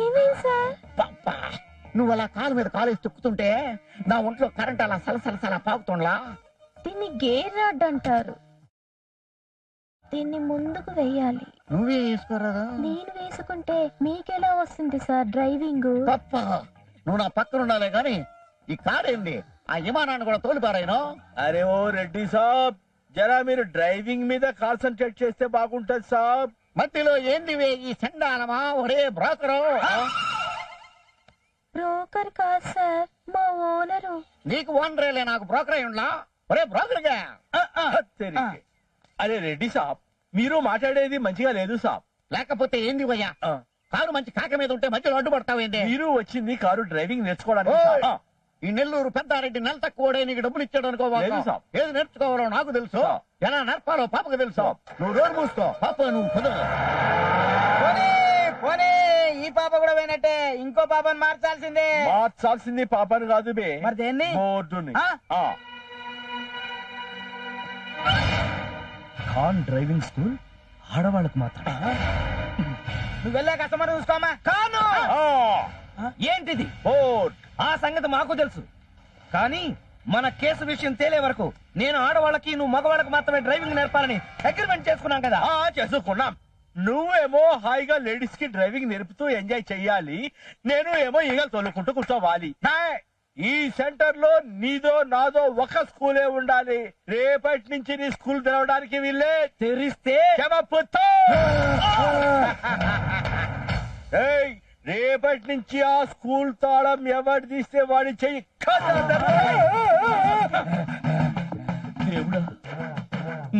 ఏమైంది సార్? నువ్వు అలా కాలు మీద కాలేసి తొక్కుతుంటే నా ఒంట్లో కరెంట్ అలా సలసలసలా పాకుతుండలా. దీన్ని గేర్ రాడ్ అంటారు. దీన్ని ముందుకు వెయ్యాలి. నువ్వే వేసుకోరాదా? నేను వేసుకుంటే మీకెలా వస్తుంది సార్ డ్రైవింగ్? పప్ప నువ్వు నా పక్కన ఉండాలే గాని ఈ కారేంది ఆ విమానాన్ని కూడా తోలిపారాయను. అరే ఓ రెడ్డి సాబ్, జరా మీరు డ్రైవింగ్ మీద కాన్సన్ట్రేట్ చేస్తే బాగుంటది సాబ్. మధ్యలో ఏందివే ఈ సండాలమా? ఒరే బ్రోకరు! బ్రోకర్ కాదు సార్, మా ఓనరు. నీకు ఓనరేలే, నాకు బ్రోకర్ అయి ఉండా. ఒరే బ్రోకర్గా! అరే రెడ్డి సాబ్, మీరు మాట్లాడేది మంచిగా లేదు సాబ్. లేకపోతే ఏంది భయ్యా? కారు మంచి కాక మీద ఉంటే మధ్యలో అడ్డుపడతావేంది? మీరు వచ్చింది కారు డ్రైవింగ్ నేర్చుకోవడానికి. ఈ నెల్లూరు పెద్దారెడ్డి నెల తక్కువ నీకు డబ్బులు ఇచ్చాడు అనుకో. ఏది నేర్చుకోవాలో నాకు తెలుసు, ఎలా నేర్పాలో పాపకు తెలుసు. నువ్వు రోడ్డు మూసుకో పాప, నువ్వు కుదరదు. ఈ పాప కూడా పోయినట్టే, ఇంకో పాపని మార్చాల్సిందే. మార్చాల్సింది పాపను కాదు బే, మరి దేన్ని? బోర్డుని. ఖాన్ డ్రైవింగ్ స్కూల్ ఆడవాళ్ళకు మాత్రం. నువ్వు వెళ్ళా కస్టమర్ చూసుకోమా. కాను ఏంటిది? బోర్డ్. ఆ సంగతి మాకు తెలుసు, కానీ మన కేసు విషయం తేలే వరకు నేను ఆడవాళ్ళకి, నువ్వు మగవాళ్ళకి మాత్రమే డ్రైవింగ్ నేర్పాలని అగ్రిమెంట్ చేసుకున్నాం కదా. చేసుకున్నాం. నువ్వేమో హాయిగా లేడీస్ కి డ్రైవింగ్ నేర్పుతూ ఎంజాయ్ చెయ్యాలి, నేను ఏమో ఈగలు తొలుకుంటూ కూర్చోవాలి. ఈ సెంటర్ లో నీదో నాదో ఒక స్కూలే ఉండాలి. రేపటి నుంచి నీ స్కూల్ తెరవడానికి వీళ్ళే. తెరిస్తే రేపటి నుంచి ఆ స్కూల్ తాళం ఎవరు తీస్తే వాడి చెయ్యి. దేవుడా,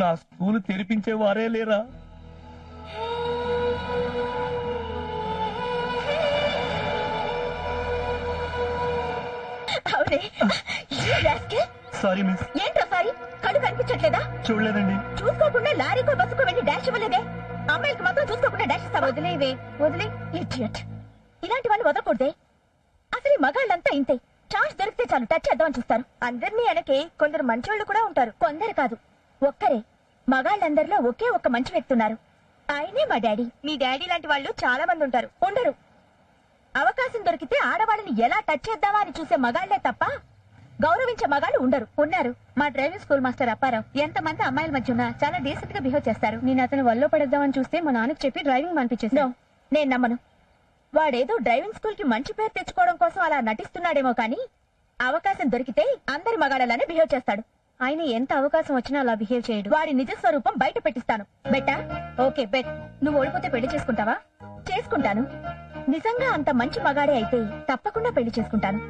నా స్కూల్ తెరిపించే వారే లేరా? Sorry miss. ఏంట్రా సారీ? కళ్ళు కనిపించట్లేదా? చూడలేదండి. చూసుకోకుండా లారీకో బస్సుకో వెళ్ళి డాష్ ఇవ్వలేదే. అమ్మాయిలకి మాత్రం చూసుకోకుండా డాష్ ఇస్తావా? వదిలేవే, వదిలే. ఇడియట్. ఇలాంటి వాళ్ళు వదలకూడదే. అసలు ఈ మగాళ్ళంతా ఇంతే, ఛాన్స్ దొరికితే చాలు టచ్ చేద్దామని చూస్తారు. అందరినీ అనకే కొందరు మంచోళ్ళు కూడా ఉంటారు. కొందరు కాదు, ఒక్కరే. మగాళ్ళందరిలో ఒకే ఒక్క మంచి వ్యక్తి ఉన్నారు, ఆయనే మా డాడీ. మీ డాడీ లాంటి వాళ్ళు చాలా మంది ఉంటారు. ఉండరు. అవకాశం దొరికితే ఆడవాళ్ళని ఎలా టచ్ చేద్దామా అని చూసే మగాళ్లే తప్ప గౌరవించే మగాళ్ళు ఉండరు. ఉన్నారు. మా డ్రైవింగ్ స్కూల్ మాస్టర్ అప్పారావు ఎంతమంది అమ్మాయిల మధ్య ఉన్నా చాలా డీసెంట్ గా బిహేవ్ చేస్తారు. నేను అతను వల్లో పడేద్దామని చూస్తే మా నాన్నకి చెప్పి డ్రైవింగ్ మానిపించేసాను. నేను నమ్మను. వాడేదో డ్రైవింగ్ స్కూల్ కి మంచి పేరు తెచ్చుకోవడం కోసం అలా నటిస్తున్నాడేమో కానీ అవకాశం దొరికితే అందరి మగాళ్ళలానే బిహేవ్ చేస్తాడు. ఆయన ఎంత అవకాశం వచ్చినా అలా బిహేవ్ చేయడు. వాడి నిజ స్వరూపం బయట పెట్టిస్తాను. బెట్టా? Okay bet. నువ్వు ఓడిపోతే పెళ్లి చేసుకుంటావా? చేసుకుంటాను. నిజంగా అంత మంచి మగాడే అయితే తప్పకుండా పెళ్లి చేసుకుంటాను.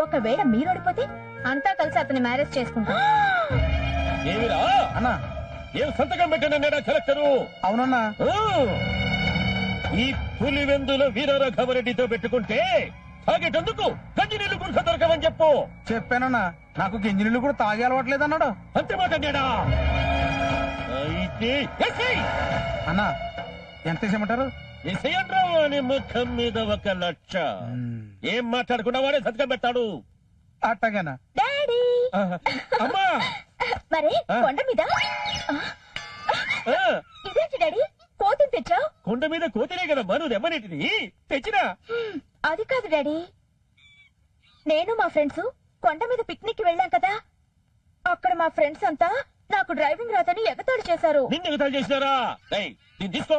ఒకవేళ మీరు ఓడిపోతే అంతా కలిసి అతని మ్యారేజ్ చేసుకుంటాం. ఏమిరా అన్నా, ఏం సంతకం పెట్టానన్నా కలెక్టరు? అవునన్నా. ఈ పులివెందుల వీరరాఘవరెడ్డితో పెట్టుకుంటే తాగేటందుకు గంజినీళ్ళు గురిక దొరకమని చెప్పు. చెప్పానన్నా, నాకు గింజనీళ్ళు కూడా తాగే అలవాట్లేదు అన్నాడు. అంతే మాట అన్నాడా? అయితే అన్నా ఎంత ఇచ్చేయమంటారు? అని ముఖం మీద 1 లక్ష. ఏం మాట్లాడుకున్నా వాడే సంతకం పెడతాడు. అట్టగానా? డాడీ. అమ్మా మరి కొండ మీద ఇదేంటి డాడీ కోతిని తెచ్చావు? కొండ మీద కోతినే కదా మను రెమ్మనేటిది తెచ్చినా. అది కాదు డాడీ, నేను మా ఫ్రెండ్స్ కొండ మీద పిక్నిక్ వెళ్ళాం కదా, అక్కడ మా ఫ్రెండ్స్ అంతా నాకు డ్రైవింగ్ రాదని ఎగతాళి చేశారు. నిన్ను ఎగతాళి చేసినారా? దీన్ని తీసుకో,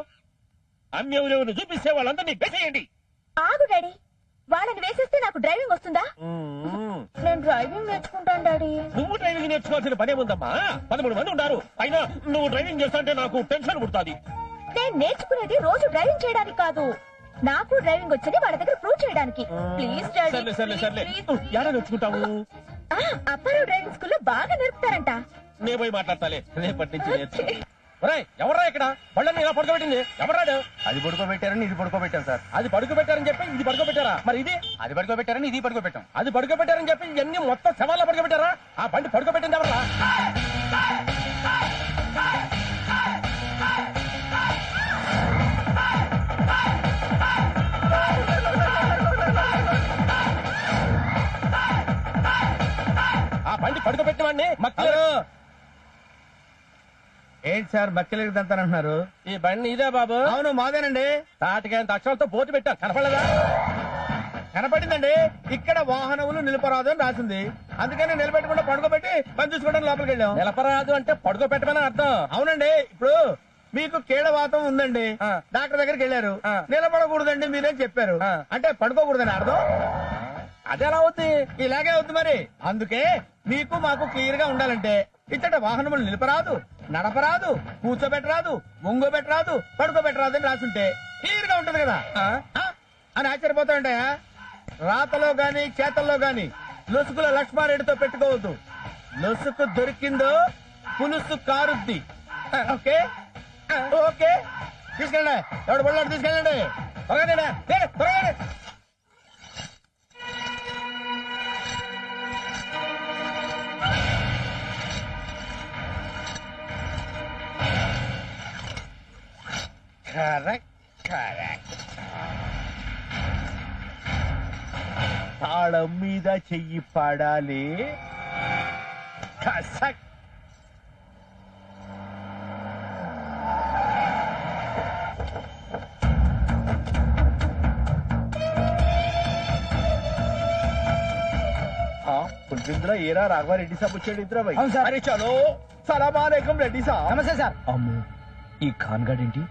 అమ్మెవరెవరు చూపిస్తే వాళ్ళందరినీ వేసేయండి. ఆగు డాడీ, వాళ్ళని వేసేస్తే నాకు డ్రైవింగ్ వస్తుందా? నేను డ్రైవింగ్ నేర్చుకుంటాను డాడీ. నువ్వు డ్రైవింగ్ నేర్చుకోవాల్సిన పనే ఉందమ్మా. 13 మంది ఉన్నారు, అయినా నువ్వు డ్రైవింగ్ చేస్తా అంటే నాకు టెన్షన్ పుడుతుంది. నేను నేర్చుకునేది రోజు డ్రైవింగ్ చేయడానికి కాదు, నాకు డ్రైవింగ్ వచ్చేది వాళ్ళ దగ్గర ప్రూవ్ చేయడానికి. Please daddy. సర్లే సర్లే సర్లే, ఎలా నేర్చుకుంటావు? అప్పారావు డ్రైవింగ్ స్కూల్లో బాగా నేర్పుతారంట. నే పోయి మాట్లాడతాలే, రేపటి నుంచి నేర్చు. ఎవరా ఇక్కడ పళ్ళని ఇలా పడుకోబెట్టింది? ఎవరాడు? అది పడుకోబెట్టారని ఇది పడుకోబెట్టాం సార్. అది పడుకోబెట్టారని చెప్పి ఇది పడుకోబెట్టారా? మరి ఇది అది పడుకోబెట్టారని ఇది పడుకోబెట్టాం. అది పడుకోబెట్టారని చెప్పి ఇవన్నీ మొత్తం శవాల్లో పడుకోబెట్టారా? ఆ బండి పడుకోబెట్టింది ఎవరా? ఆ బండి పడుకోబెట్టిన వాడిని ఏంటి సార్ మక్కిలిదంతానంటున్నారు? ఈ బండి ఇదే బాబు. అవును మాదేనండి. తాటికంత అక్షరాలతో బోర్డు పెట్టా కనపడలేదా? కనపడిందండి. ఇక్కడ వాహనములు నిలపరాదు అని రాసింది. అందుకని నిలబెట్టకుండా పడుకోబెట్టి పని చూసుకోవడం లోపలికి వెళ్ళాం. నిలపరాదు అంటే పడుకో పెట్టమని అర్థం. అవునండి. ఇప్పుడు మీకు కీళ్ళవాతం ఉందండి, డాక్టర్ దగ్గరికి వెళ్ళారు, నిలబడకూడదండి మీరేం చెప్పారు, అంటే పడుకోకూడదని అర్థం. అది ఎలా అవుద్ది? ఇలాగే అవుతుంది మరి. అందుకే మీకు మాకు క్లియర్ గా ఉండాలంటే ఇచ్చట వాహనములు నిలపరాదు, నడపరాదు, కూర్చోబెట్టరాదు, ముంగోబెట్టరాదు, పడుకోబెట్టరాదు అని రాసుంటే క్లియర్ గా ఉంటది కదా అని ఆశ్చర్యపోతాయంటాయా? రాతలో గాని చేతల్లో గాని లొసుకుల లక్ష్మారెడ్డితో పెట్టుకోవద్దు. లొసుకు దొరికిందో పులుసు కారుద్ది. ఓకే ఓకే, తీసుకెళ్ళండి. ఎవడు పడలాడు తీసుకెళ్ళండి. త్వరగా తాళం మీద చెయ్యి పడాలి. కసక్. పులిపిందులో ఏరా రాఘవారెడ్డి సాబ్ వచ్చాడు. ఇద్దరు భాయ్. అవును సార్. అరే చలో సలామాలేకం రెడ్డి సాబ్. నమస్తే సార్. అమ్మో, ఈ ఖాన్గాడ్ ఏంటి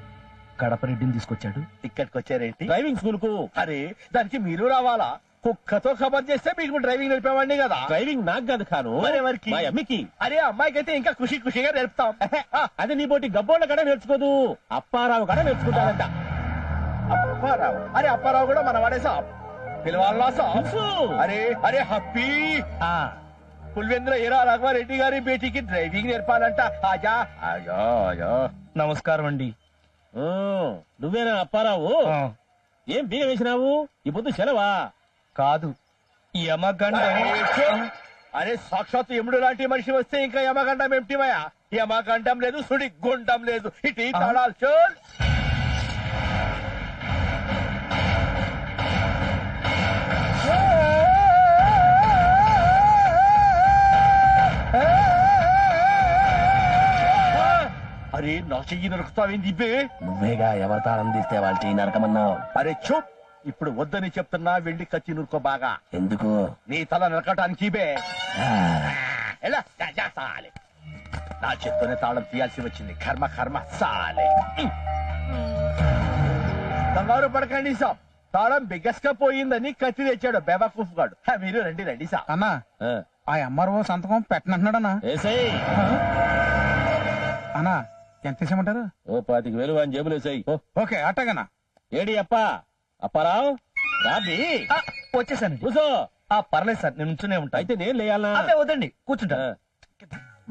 కడప రెడ్డిని తీసుకొచ్చాడు? ఇక్కడికి వచ్చారేంటి? డ్రైవింగ్ స్కూల్ కు. అరే దానికి మీరు రావాలా? కుక్కతో ఖబర్ చేస్తే మీకు డ్రైవింగ్ నేర్పేవాడిని కదా. డ్రైవింగ్ నాకు కాదు కాను, మరెవరికి? మా అమ్మికి. అరే అమ్మాయికి అయితే ఇంకా ఖుషి ఖుషిగా నేర్పుతాం. అదే నీ పోటీ గబ్బోళ్ళ కడ నేర్చుకోదు, అప్పారావు కడ నేర్చుకుంటాడంట. అప్పారావు? అరే అప్పారావు కూడా మన వాడే సాబ్. పిలవాలా సాబ్? అరే అరే హప్పీ పులివెందుల ఏరా రాఘవారెడ్డి గారి బేటీకి డ్రైవింగ్ నేర్పాలంట. ఆజా ఆజా ఆజా. నమస్కారం అండి. నువ్వేనా అప్పారావు? ఏం బీగ వేసినావు? ఈ పొద్దు సెలవా? కాదు, యమగండం. అరే సాక్షాత్ యముడు లాంటి మనిషి వస్తే ఇంకా యమగండం ఏమిటివయా? యమగండం లేదు, సుడి గుండం లేదు. ఇటు తాళాలు చోల్. అరే నా చెయ్యి నరుకుతావేంది బే? నువ్వేగా ఎవరి తాళం తీస్తే వాళ్ళ చెయ్యి నరకమన్నావు. అరే చూప్, ఇప్పుడు వద్దని చెప్తున్నా, వెళ్ళి కత్తి నురుకో బాగా. ఎందుకు? నీ తల నరకటానికి బే. ఎలా జా సాలే. నా చేత్తోనే తాళం తీయాల్సి వచ్చింది. కర్మ కర్మ సాలే. కంగారు పడకండి సాబ్, తాళం బిగ్గస్గా పోయిందని కత్తి తెచ్చాడు బేబాకూఫ్ గాడు. మీరు రండి రండి సాబ్. అన్నా, ఆ ఎంఆర్ఓ సంతకం పెట్టనంటున్నాడన్నా. ఏసై అన్నా, ఎంత ఇచ్చామంటారు? ఓ 25,000 అని జేబులు వేసాయి. ఓకే అట్టగనా. ఏడి అప్పారావు రాబి. వచ్చేసాను. కూసో. పర్లేదు సార్, నేను ఉంచునే ఉంటా. అయితే నేను లేయాలా? అదే వద్దండి, కూర్చుంటా.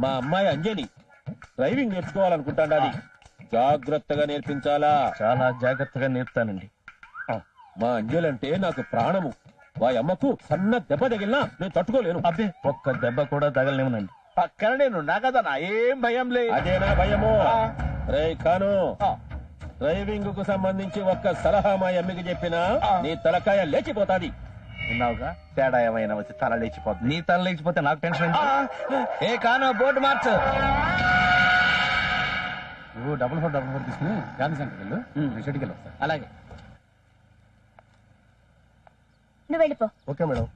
మా అమ్మాయి అంజని డ్రైవింగ్ నేర్చుకోవాలనుకుంటాండాది. జాగ్రత్తగా నేర్పించాలా? చాలా జాగ్రత్తగా నేర్పుతానండి. మా అంజలి అంటే నాకు ప్రాణము. మా అమ్మకు సన్న దెబ్బ తగిలినా నేను తట్టుకోలేను. అబ్బే, ఒక్క దెబ్బ కూడా తగలనివ్వనండి. పక్కన నేనున్నా కదా, నా ఏం భయం లేదు. అదేనా భయము? రే కాను, డ్రైవింగ్ కు సంబంధించి ఒక్క సలహా మా అమ్మకి చెప్పినా నీ తలకాయ లేచిపోతాది. విన్నావుగా, తేడా ఏమైనా వచ్చి తల లేచిపోతుంది. నీ తల లేచిపోతే నాకు టెన్షన్. ఏ కాను, బోర్డు మార్చు. నువ్వు డబుల్ ఫోర్ తీసుకుని గాంధీ సెంటర్కి వెళ్ళు, షెడ్కి వెళ్ళి వస్తా. అలాగే. నువ్వు వెళ్ళిపో. Okay madam.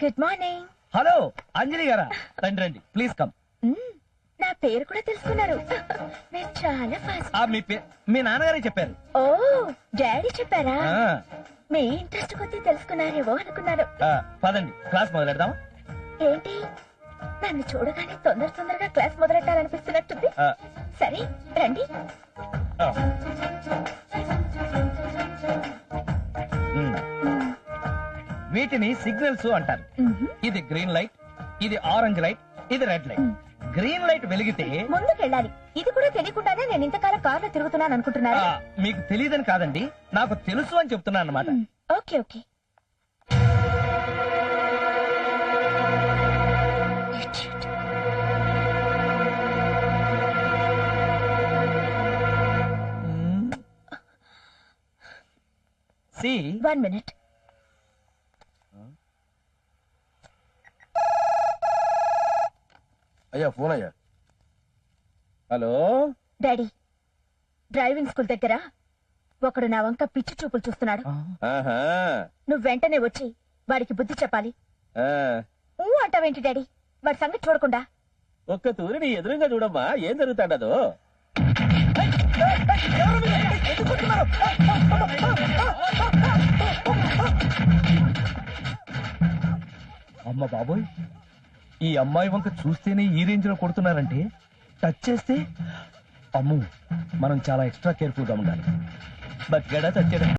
Good morning. Hello Anjali గారా, రండి రండి, ప్లీజ్ కమ్. నా పేరు కూడా తెలుసుకున్నారు. మీరు చాలా ఫాస్ట్. మీ నాన్నగారే చెప్పారు. ఓ, డాడీ చెప్పారా? ఆ, మీ ఇంట్రెస్ట్ కొద్దీ తెలుసుకున్నారేవో అనుకున్నారు. పదండి క్లాస్ మొదలెడదాం. ఏంటి, నన్ను చూడగానే తొందరగా క్లాస్ మొదలెట్టాలనిపిస్తున్నట్టుంది. సరే రండి. వీటిని సిగ్నల్స్ అంటారు. ఇది గ్రీన్ లైట్, ఇది ఆరెంజ్ లైట్, ఇది రెడ్ లైట్. గ్రీన్ లైట్ వెలిగితే ముందుకెళ్ళాలి. ఇది కూడా తెలియకుండానే నేను ఇంతకాలం కార్లో తిరుగుతున్నాను అనుకుంటున్నారా? మీకు తెలియదని కాదండి, నాకు తెలుసు అని చెప్తున్నాను అన్నమాట. Okay okay. అది 1 minute. అయ్యా ఫోన్ అయ్యా. హలో డాడీ, డ్రైవింగ్ స్కూల్ దగ్గర ఒకడు నా వంక పిచ్చి చూపులు చూస్తున్నాడు. ఆహా. నువ్వు వెంటనే వచ్చి వాడికి బుద్ధి చెప్పాలి. ఆ. ఊ అంటావేంటి డాడీ? వాడి సంగతి చూడకుండా. ఒక్క తూరి నీ ఎదురుగా చూడమ్మా, ఏం జరుగుతాడదో. అమ్మ బాబోయ్, ఈ అమ్మాయి వంక చూస్తేనే ఈ రేంజ్ లో కొడుతున్నారంటే టచ్ చేస్తే అమ్ము, మనం చాలా ఎక్స్ట్రా కేర్ఫుల్ గా ఉండాలి. బట్ గడా చచ్చాడు.